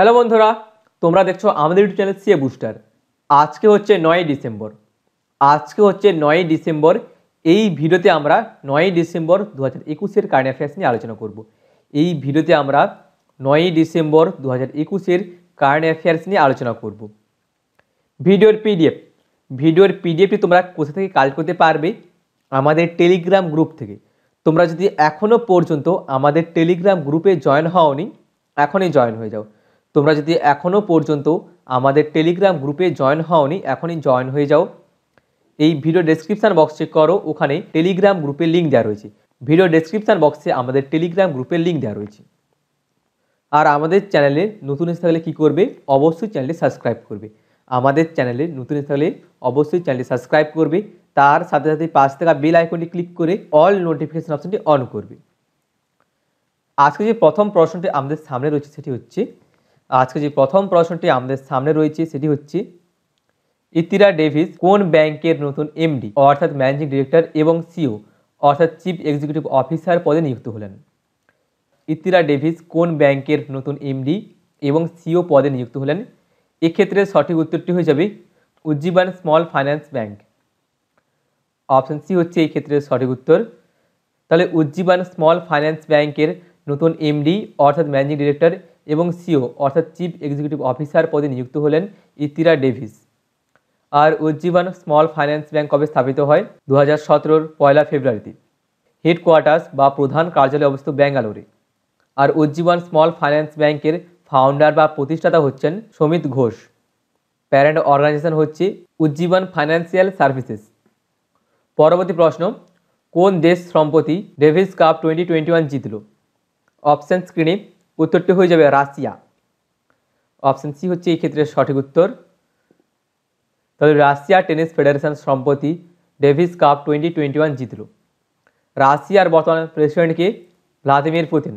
Hello বন্ধুরা, তোমরা দেখছো আমাদের ইউটিউব চ্যানেল সিএ বুস্টার। আজকে হচ্ছে 9ই ডিসেম্বর। এই ভিডিওতে আমরা 9ই ডিসেম্বর 2021-এর কারেন্ট অ্যাফেয়ার্স নিয়ে আলোচনা করব। এই ভিডিওতে আমরা 9ই ডিসেম্বর 2021-এর কারেন্ট অ্যাফেয়ার্স নিয়ে আলোচনা করব। ভিডিওর পিডিএফটি তোমরা কোথা থেকে কালেক্ট করতে পারবে? আমাদের টেলিগ্রাম গ্রুপ থেকে। তোমরা যদি এখনও পর্যন্ত আমাদের টেলিগ্রাম গ্রুপে জয়েন হওনি, এখনই জয়েন হয়ে যাও। তোমরা যদি এখনও পর্যন্ত আমাদের টেলিগ্রাম গ্রুপে জয়েন হওনি, এখনই জয়েন হয়ে যাও। এই ভিডিও ডেসক্রিপশান বক্স চেক করো, ওখানে টেলিগ্রাম গ্রুপের লিঙ্ক দেওয়া রয়েছে। ভিডিও ডেসক্রিপশান বক্সে আমাদের টেলিগ্রাম গ্রুপের লিঙ্ক দেওয়া রয়েছে। আর আমাদের চ্যানেলে নতুন এসে থাকলে কী করবে? অবশ্যই চ্যানেলটি সাবস্ক্রাইব করবে। আমাদের চ্যানেলে নতুন এসে থাকলে অবশ্যই চ্যানেলটি সাবস্ক্রাইব করবে। তার সাথে সাথে পাশ থাকা বেল আইকনটি ক্লিক করে অল নোটিফিকেশন অপশনটি অন করবে। আজকে যে প্রথম প্রশ্নটি আমাদের সামনে রয়েছে সেটি হচ্ছে ইতিরা ডেভিস কোন ব্যাংকের নতুন এমডি অর্থাৎ ম্যানেজিং ডিরেক্টর এবং সিও অর্থাৎ চিফ এক্সিকিউটিভ অফিসার পদে নিযুক্ত হলেন? ইতিরা ডেভিস কোন ব্যাংকের নতুন এমডি এবং সিও পদে নিযুক্ত হলেন? এক্ষেত্রে সঠিক উত্তরটি হয়ে যাবে Ujjivan small finance bank. Option C হচ্ছে এই ক্ষেত্রে সঠিক উত্তর। তাহলে উজ্জীবন স্মল ফাইন্যান্স ব্যাংকের নতুন এমডি অর্থাৎ ম্যানেজিং ডিরেক্টর এবং সিও অর্থাৎ চিফ এক্সিকিউটিভ অফিসার পদে নিযুক্ত হলেন ইতিরা ডেভিস। আর উজ্জীবন স্মল ফাইন্যান্স ব্যাংক কবে স্থাপিত হয়? 2017-র 1 ফেব্রুয়ারিতে। হেডকোয়ার্টার্স বা প্রধান কার্যালয় অবস্থিত ব্যাঙ্গালোরে। আর উজ্জীবন স্মল ফাইন্যান্স ব্যাংকের ফাউন্ডার বা প্রতিষ্ঠাতা হচ্ছেন সমিত ঘোষ। প্যারেন্ট অর্গানাইজেশন হচ্ছে উজ্জীবন ফাইন্যান্সিয়াল সার্ভিসেস। পরবর্তী প্রশ্ন, কোন দেশ সম্প্রতি ডেভিস কাপ 2021 জিতল? অপশান স্ক্রিনে। উত্তরটি হয়ে যাবে রাশিয়া। অপশান সি হচ্ছে এই ক্ষেত্রে সঠিক উত্তর। তাহলে রাশিয়া টেনিস ফেডারেশন সম্প্রতি ডেভিস কাপ 2021 জিতল। রাশিয়ার বর্তমান প্রেসিডেন্টকে ভ্লাদিমির পুতিন।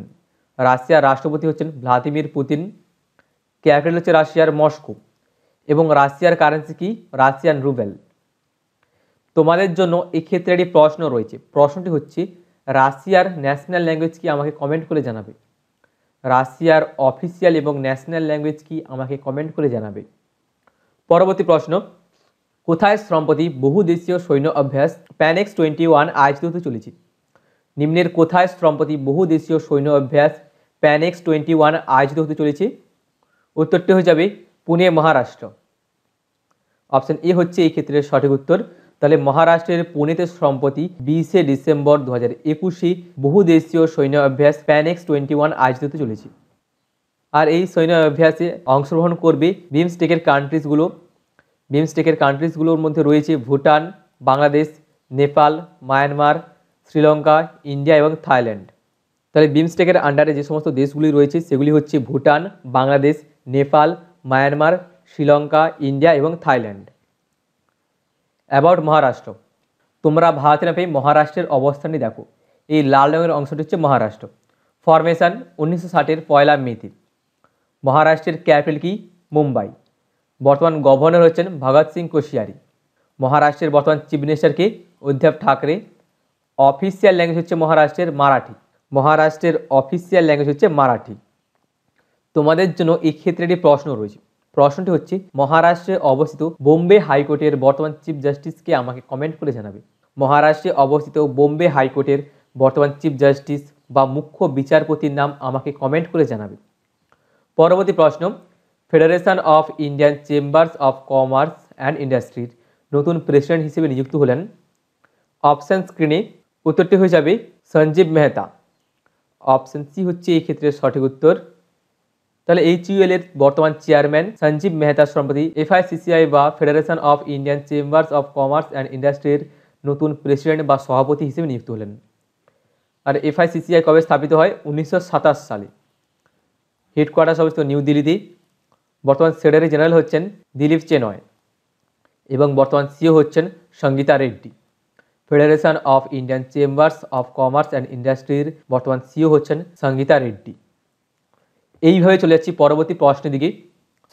রাশিয়ার রাষ্ট্রপতি হচ্ছেন ভ্লাদিমির পুতিন। ক্যাপিটাল হচ্ছে রাশিয়ার মস্কো এবং রাশিয়ার কারেন্সি কি? রাশিয়ান রুবেল। তোমাদের জন্য এক্ষেত্রে একটি প্রশ্ন রয়েছে। প্রশ্নটি হচ্ছে রাশিয়ার ন্যাশনাল ল্যাঙ্গুয়েজ কি? আমাকে কমেন্ট করে জানাবে। রাশিয়ার অফিসিয়াল এবং ন্যাশনাল ল্যাঙ্গুয়েজ কি? আমাকে কমেন্ট করে জানাবে। পরবর্তী প্রশ্ন, কোথায় সম্প্রতি বহুদেশীয় সৈন্য অভ্যাস প্যানেক্স 21 আয়োজিত হতে চলেছে? নিম্নের কোথায় সম্প্রতি বহুদেশীয় সৈন্য অভ্যাস প্যানেক্স 21 আয়োজিত হতে চলেছে? উত্তরটি হয়ে যাবে পুনে, মহারাষ্ট্র। অপশন এ হচ্ছে এই ক্ষেত্রে সঠিক উত্তর। তাহলে মহারাষ্ট্রের পুনেতে সম্প্রতি 20শে ডিসেম্বর 2021 বহুদেশীয় সৈন্য অভ্যাস প্যানেক্স 21 আয়োজিত হতে চলেছে। আর এই সৈন্য অভ্যাসে অংশগ্রহণ করবে বিমস্টেকের কান্ট্রিজগুলোর মধ্যে রয়েছে ভুটান, বাংলাদেশ, নেপাল, মায়ানমার, শ্রীলঙ্কা, ইন্ডিয়া এবং থাইল্যান্ড। তাহলে বিমস্টেকের আন্ডারে যে সমস্ত দেশগুলি রয়েছে সেগুলি হচ্ছে ভুটান, বাংলাদেশ, নেপাল, মায়ানমার, শ্রীলঙ্কা, ইন্ডিয়া এবং থাইল্যান্ড। অ্যাবাউট মহারাষ্ট্র। তোমরা ভারতের ম্যাপে মহারাষ্ট্রের অবস্থানটি দেখো। এই লাল রঙের অংশটি হচ্ছে মহারাষ্ট্র। ফরমেশন 1960-এর 1 মেতে। মহারাষ্ট্রের ক্যাপিটাল কি? মুম্বাই। বর্তমান গভর্নর হচ্ছেন ভগৎ সিং কোশিয়ারি। মহারাষ্ট্রের বর্তমান চিফ মিনিস্টারকে উদ্ধব ঠাকরে। অফিসিয়াল ল্যাঙ্গুয়েজ হচ্ছে মহারাষ্ট্রের অফিসিয়াল ল্যাঙ্গুয়েজ হচ্ছে মারাঠি। তোমাদের জন্য এই ক্ষেত্রে একটি প্রশ্ন রয়েছে। প্রশ্নটি হচ্ছে মহারাষ্ট্রে অবস্থিত বোম্বে হাইকোর্টের বর্তমান চিফ জাস্টিসকে আমাকে কমেন্ট করে জানাবে। মহারাষ্ট্রে অবস্থিত বোম্বে হাইকোর্টের বর্তমান চিফ জাস্টিস বা মুখ্য বিচারপতির নাম আমাকে কমেন্ট করে জানাবে। পরবর্তী প্রশ্ন, federation of Indian chambers of commerce and ইন্ডাস্ট্রির নতুন প্রেসিডেন্ট হিসেবে নিযুক্ত হলেন? অপশান স্ক্রিনে। উত্তরটি হয়ে যাবে সঞ্জীব মেহতা। অপশান সি হচ্ছে এই ক্ষেত্রে সঠিক উত্তর। তাহলে HUL এর বর্তমান চেয়ারম্যান সঞ্জীব মেহতা সম্প্রতি FICCI বা federation of Indian chambers of commerce and ইন্ডাস্ট্রির নতুন প্রেসিডেন্ট বা সভাপতি হিসেবে নিযুক্ত হলেন। আর FICCI কবে স্থাপিত হয়? 1927 সালে। হেডকোয়ার্টার্স অবস্থিত নিউ দিল্লিতে। বর্তমান সেক্রেটারি জেনারেল হচ্ছেন দিলীপ চেনয় এবং বর্তমান সিও হচ্ছেন Sangeeta Reddy. Federation of Indian chambers of commerce and ইন্ডাস্ট্রির বর্তমান সিও হচ্ছেন সঙ্গীতা রেড্ডি। এইভাবে চলে যাচ্ছি পরবর্তী প্রশ্নের দিকে।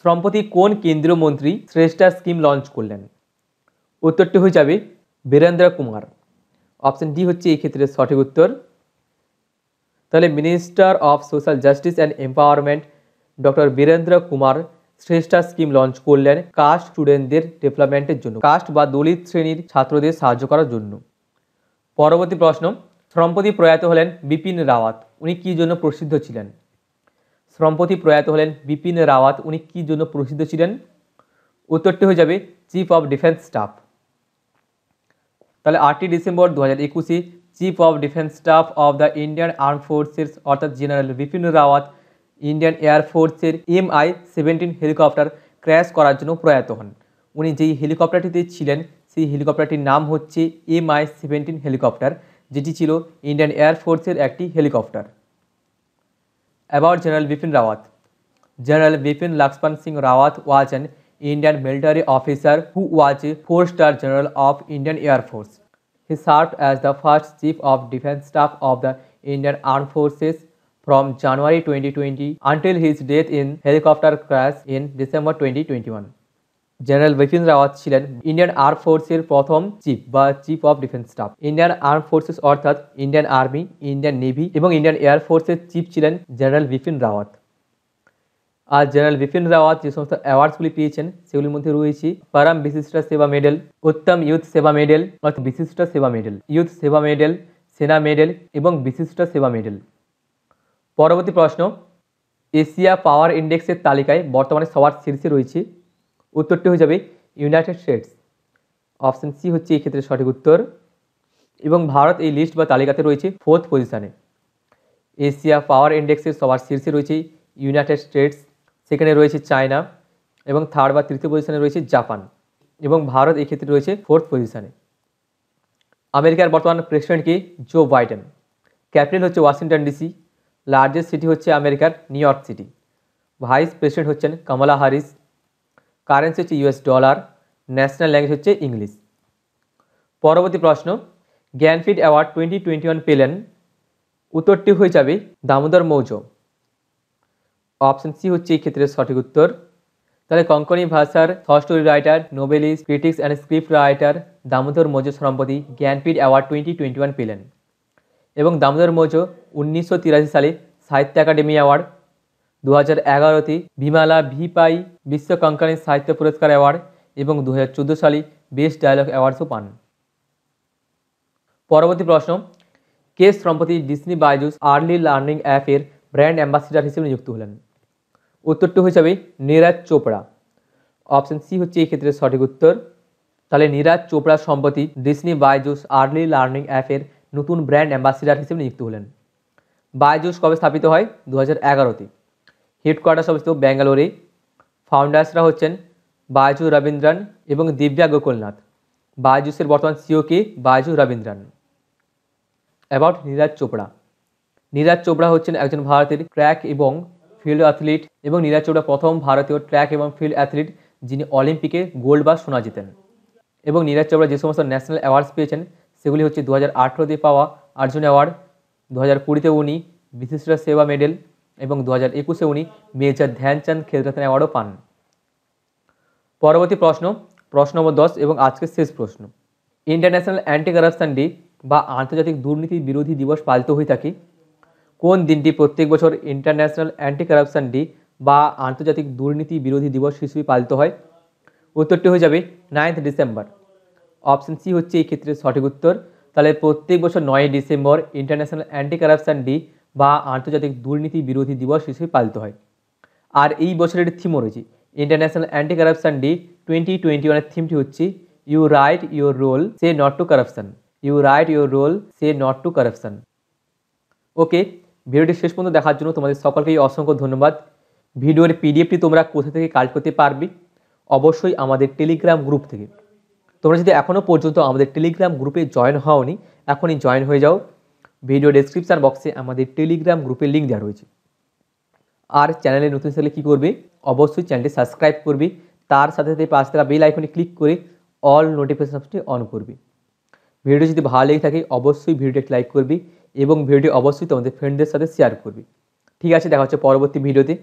সম্প্রতি কোন কেন্দ্রীয় মন্ত্রী শ্রেষ্ঠা স্কিম লঞ্চ করলেন? উত্তরটি হয়ে যাবে বীরেন্দ্র কুমার। অপশন ডি হচ্ছে এই ক্ষেত্রে সঠিক উত্তর। তাহলে minister of social justice and empowerment doctor Virendra Kumar Shreshtha scheme launch করলেন কাস্ট স্টুডেন্টদের ডেভেলপমেন্টের জন্য, কাস্ট বা দলিত শ্রেণীর ছাত্রদের সাহায্য করার জন্য। পরবর্তী প্রশ্ন, সম্প্রতি প্রয়াত হলেন বিপিন রাওয়াত, উনি কী জন্য প্রসিদ্ধ ছিলেন? সম্প্রতি প্রয়াত হলেন বিপিন রাওয়াত, উনি কী জন্য প্রসিদ্ধ ছিলেন? উত্তরটি হয়ে যাবে চিফ অফ ডিফেন্স স্টাফ। তাহলে 8ই December 2021 chief of defence staff of the Indian arm forces অর্থাৎ জেনারেল বিপিন রাওয়াত ইন্ডিয়ান এয়ারফোর্সের MI-17 হেলিকপ্টার ক্র্যাশ করার জন্য প্রয়াত হন। উনি যেই হেলিকপ্টারটিতে ছিলেন সেই হেলিকপ্টারটির নাম হচ্ছে MI-17 হেলিকপ্টার, যেটি ছিল ইন্ডিয়ান এয়ারফোর্সের একটি helicopter. About general Bipin Rawat, General Bipin Lakshman Singh Rawat was an Indian military officer who was a 4-star general of Indian Air Force. He served as the first Chief of Defence Staff of the Indian Armed Forces from January 2020 until his death in helicopter crash in December 2021. General Bipin Rawat ছিলেন Indian arm ফোর্সের প্রথম chief বা chief of defence staff. Indian arm forces অর্থাৎ Indian army, Indian navy এবং Indian air ফোর্সের chief ছিলেন general Bipin Rawat. আর general Bipin Rawat যে সমস্ত অ্যাওয়ার্ডসগুলি পেয়েছেন সেগুলির মধ্যে রয়েছে পরম বিশিষ্ট সেবা মেডেল, উত্তম ইউথ সেবা মেডেল অর্থাৎ বিশিষ্ট সেবা মেডেল, ইউথ সেবা মেডেল, সেনা মেডেল এবং বিশিষ্ট সেবা মেডেল। পরবর্তী প্রশ্ন, এশিয়া পাওয়ার ইন্ডেক্সের তালিকায় বর্তমানে সবার শীর্ষে রয়েছে। উত্তরটি হয়ে যাবে ইউনাইটেড স্টেটস। অপশন সি হচ্ছে এই ক্ষেত্রে সঠিক উত্তর এবং ভারত এই লিস্ট বা তালিকাতে রয়েছে 4th পজিশনে। এশিয়া পাওয়ার ইন্ডেক্সের সবার শীর্ষে রয়েছে ইউনাইটেড স্টেটস, সেখানে রয়েছে চায়না এবং 3rd বা 3য় পজিশনে রয়েছে জাপান এবং ভারত এই ক্ষেত্রে রয়েছে 4th পজিশনে। আমেরিকার বর্তমান প্রেসিডেন্ট কি? Joe Biden. ক্যাপিটাল হচ্ছে ওয়াশিংটন ডিসি, লার্জেস্ট সিটি হচ্ছে আমেরিকার New York city. Vice president হচ্ছেন কমলা হ্যারিস। কারেন্সি হচ্ছে US ডলার। ন্যাশনাল ল্যাঙ্গুয়েজ হচ্ছে ইংলিশ। পরবর্তী প্রশ্ন, জ্ঞানপীঠ অ্যাওয়ার্ড 2021 পেলেন। উত্তরটি হয়ে যাবে দামোদর মৌজো। অপশন সি হচ্ছে এই ক্ষেত্রে সঠিক উত্তর। তাহলে কোঙ্কনি ভাষার short story writer, novelist, critics and script writer Damodar Mauzo সম্প্রতি জ্ঞানপীঠ অ্যাওয়ার্ড 2021 পেলেন এবং দামোদর মৌজো 1983 সালে সাহিত্য একাডেমি অ্যাওয়ার্ড, 2011তে বিমালা ভি পাই বিশ্ব কোঙ্কনি সাহিত্য পুরস্কার অ্যাওয়ার্ড এবং 2014 সালে বেস্ট ডায়ালগ অ্যাওয়ার্ডসও পান। পরবর্তী প্রশ্ন, কে সম্প্রতি ডিজনি বাইজুস আর্লি লার্নিং অ্যাপের ব্র্যান্ড অ্যাম্বাসিডার হিসেবে নিযুক্ত হলেন? উত্তরটি হয়ে যাবে নীরাজ চোপড়া। অপশন সি হচ্ছে এই ক্ষেত্রে সঠিক উত্তর। তাহলে নীরাজ চোপড়া সম্প্রতি ডিজনি বাইজুস আর্লি লার্নিং অ্যাপের নতুন ব্র্যান্ড অ্যাম্বাসিডার হিসেবে নিযুক্ত হলেন। বাইজুস কবে স্থাপিত হয়? 2011তে। হেডকোয়ার্টার্স অবস্থিত ব্যাঙ্গালোরে। ফাউন্ডার্সরা হচ্ছেন বাইজু রবীন্দ্রন এবং দিব্যা গোকুলনাথ। বাইজুসের বর্তমান সিও কে? বাইজু রবীন্দ্রন। অ্যাবাউট নীরাজ চোপড়া, নীরাজ চোপড়া হচ্ছেন একজন ভারতের ট্র্যাক এবং ফিল্ড অ্যাথলিট এবং নীরাজ চোপড়া প্রথম ভারতীয় ট্র্যাক এবং ফিল্ড অ্যাথলিট যিনি অলিম্পিকে গোল্ড বা সোনা জেতেন। এবং নীরাজ চোপড়া যে সমস্ত ন্যাশনাল অ্যাওয়ার্ডস পেয়েছেন সেগুলি হচ্ছে 2018তে পাওয়া অর্জুন অ্যাওয়ার্ড, 2020তে উনি বিশিষ্ট সেবা মেডেল এবং 2021-এ উনি মেজর ধ্যানচাঁদ খেলরত্ন অ্যাওয়ার্ডও পান। পরবর্তী প্রশ্ন, প্রশ্ন নম্বর 10 এবং আজকের শেষ প্রশ্ন, ইন্টারন্যাশনাল অ্যান্টি কারাপশন ডে বা আন্তর্জাতিক দুর্নীতি বিরোধী দিবস পালিত হয়ে থাকে। কোন দিনটি প্রত্যেক বছর ইন্টারন্যাশনাল অ্যান্টি কারাপশন ডে বা আন্তর্জাতিক দুর্নীতি বিরোধী দিবস হিসেবে পালিত হয়? উত্তরটি হয়ে যাবে 9 ডিসেম্বর। অপশন সি হচ্ছে এই ক্ষেত্রে সঠিক উত্তর। তাহলে প্রত্যেক বছর 9 December international anti corruption day বা আন্তর্জাতিক দুর্নীতি বিরোধী দিবস হিসেবে পালিত হয়। আর এই বছরের থিমও রয়েছে ইন্টারন্যাশনাল অ্যান্টি কারাপশন ডে 2021-এর থিমটি হচ্ছে you right your role say not to corruption, you right your role say not to corruption. Okay, ভিডিওটি শেষ পর্যন্ত দেখার জন্য তোমাদের সকলকেই অসংখ্য ধন্যবাদ। ভিডিওর পিডিএফটি তোমরা কোথা থেকে কালেক্ট করতে পারবে? অবশ্যই আমাদের টেলিগ্রাম গ্রুপ থেকে। তোমরা যদি এখনও পর্যন্ত আমাদের টেলিগ্রাম গ্রুপে জয়েন হওনি, এখনই জয়েন হয়ে যাও। ভিডিও ডেসক্রিপশন বক্সে আমাদের টেলিগ্রাম গ্রুপের লিঙ্ক দেওয়া রয়েছে। আর চ্যানেলে নতুন থাকলে কী করবে? অবশ্যই চ্যানেলটি সাবস্ক্রাইব করবে, তার সাথে সাথে পাশে থাকা বেল আইকনে ক্লিক করে অল নোটিফিকেশনটি অন করবে। ভিডিওটি যদি ভালো লেগে থাকে অবশ্যই ভিডিওটি লাইক করবে এবং ভিডিওটি অবশ্যই তোমাদের ফ্রেন্ডদের সাথে শেয়ার করবে। ঠিক আছে, দেখা হচ্ছে পরবর্তী ভিডিওতে।